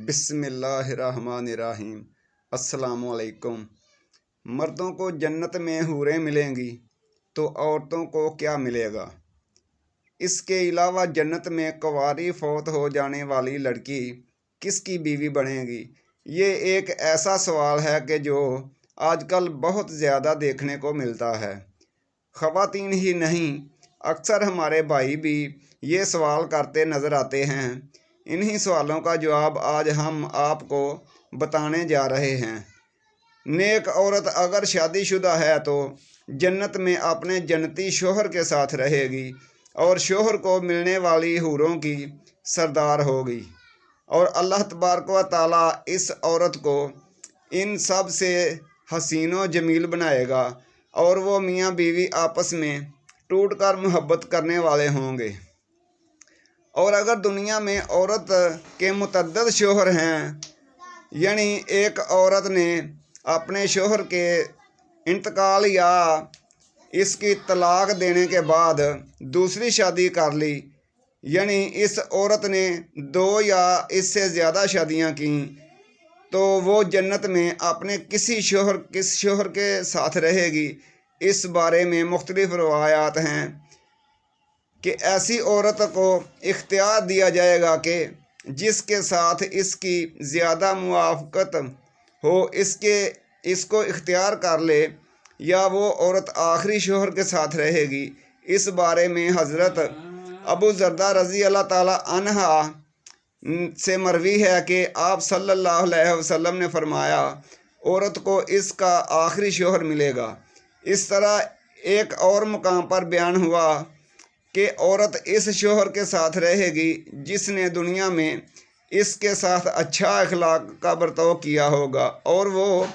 بسم اللہ الرحمن الرحیم۔ السلام علیکم۔ مردوں کو جنت میں حوریں ملیں گی تو عورتوں کو کیا ملے گا؟ اس کے علاوہ جنت میں کنواری فوت ہو جانے والی لڑکی کس کی بیوی بنے گی؟ یہ ایک ایسا سوال ہے کہ جو آج کل بہت زیادہ دیکھنے کو ملتا ہے۔ خواتین ہی نہیں، اکثر ہمارے بھائی بھی یہ سوال کرتے نظر آتے ہیں۔ انہی سوالوں کا جواب آج ہم آپ کو بتانے جا رہے ہیں۔ نیک عورت اگر شادی شدہ ہے تو جنت میں اپنے جنتی شوہر کے ساتھ رہے گی اور شوہر کو ملنے والی حوروں کی سردار ہوگی، اور اللہ تبارک و تعالیٰ اس عورت کو ان سب سے حسین و جمیل بنائے گا، اور وہ میاں بیوی آپس میں ٹوٹ کر محبت کرنے والے ہوں گے۔ اور اگر دنیا میں عورت کے متعدد شوہر ہیں، یعنی ایک عورت نے اپنے شوہر کے انتقال یا اس کی طلاق دینے کے بعد دوسری شادی کر لی، یعنی اس عورت نے 2 یا اس سے زیادہ شادیاں کیں، تو وہ جنت میں اپنے کس شوہر کے ساتھ رہے گی۔ اس بارے میں مختلف روایات ہیں کہ ایسی عورت کو اختیار دیا جائے گا کہ جس کے ساتھ اس کی زیادہ موافقت ہو اس کو اختیار کر لے، یا وہ عورت آخری شوہر کے ساتھ رہے گی۔ اس بارے میں حضرت ابو درداء رضی اللہ تعالی عنہ سے مروی ہے کہ آپ صلی اللہ علیہ وسلم نے فرمایا، عورت کو اس کا آخری شوہر ملے گا۔ اس طرح ایک اور مقام پر بیان ہوا کہ عورت اس شوہر کے ساتھ رہے گی جس نے دنیا میں اس کے ساتھ اچھا اخلاق کا برتاؤ کیا ہوگا، اور وہ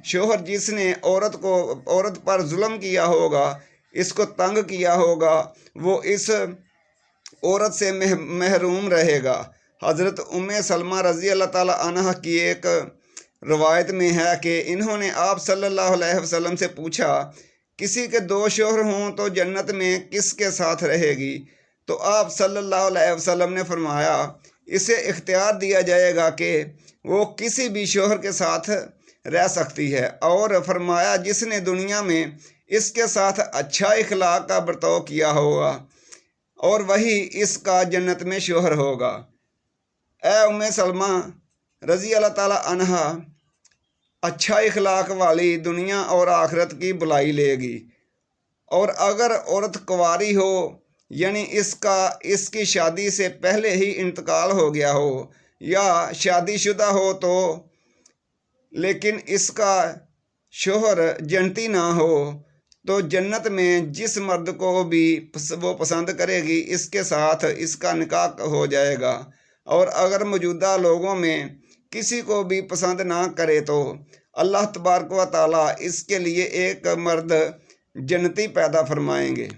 شوہر جس نے عورت پر ظلم کیا ہوگا، اس کو تنگ کیا ہوگا، وہ اس عورت سے محروم رہے گا۔ حضرت ام سلمہ رضی اللہ تعالی عنہ کی ایک روایت میں ہے کہ انہوں نے آپ صلی اللہ علیہ وسلم سے پوچھا، کسی کے 2 شوہر ہوں تو جنت میں کس کے ساتھ رہے گی؟ تو آپ صلی اللہ علیہ وسلم نے فرمایا، اسے اختیار دیا جائے گا کہ وہ کسی بھی شوہر کے ساتھ رہ سکتی ہے، اور فرمایا جس نے دنیا میں اس کے ساتھ اچھا اخلاق کا برتاؤ کیا ہوگا، اور وہی اس کا جنت میں شوہر ہوگا۔ اے ام سلمہ رضی اللہ تعالی عنہ، اچھا اخلاق والی دنیا اور آخرت کی بلائی لے گی، اور اگر عورت کنواری ہو، یعنی اس کی شادی سے پہلے ہی انتقال ہو گیا ہو، یا شادی شدہ ہو تو لیکن اس کا شوہر جنتی نہ ہو، تو جنت میں جس مرد کو بھی وہ پسند کرے گی اس کے ساتھ اس کا نکاح ہو جائے گا، اور اگر موجودہ لوگوں میں کسی کو بھی پسند نہ کرے تو اللہ تبارک و تعالیٰ اس کے لیے ایک مرد جنتی پیدا فرمائیں گے۔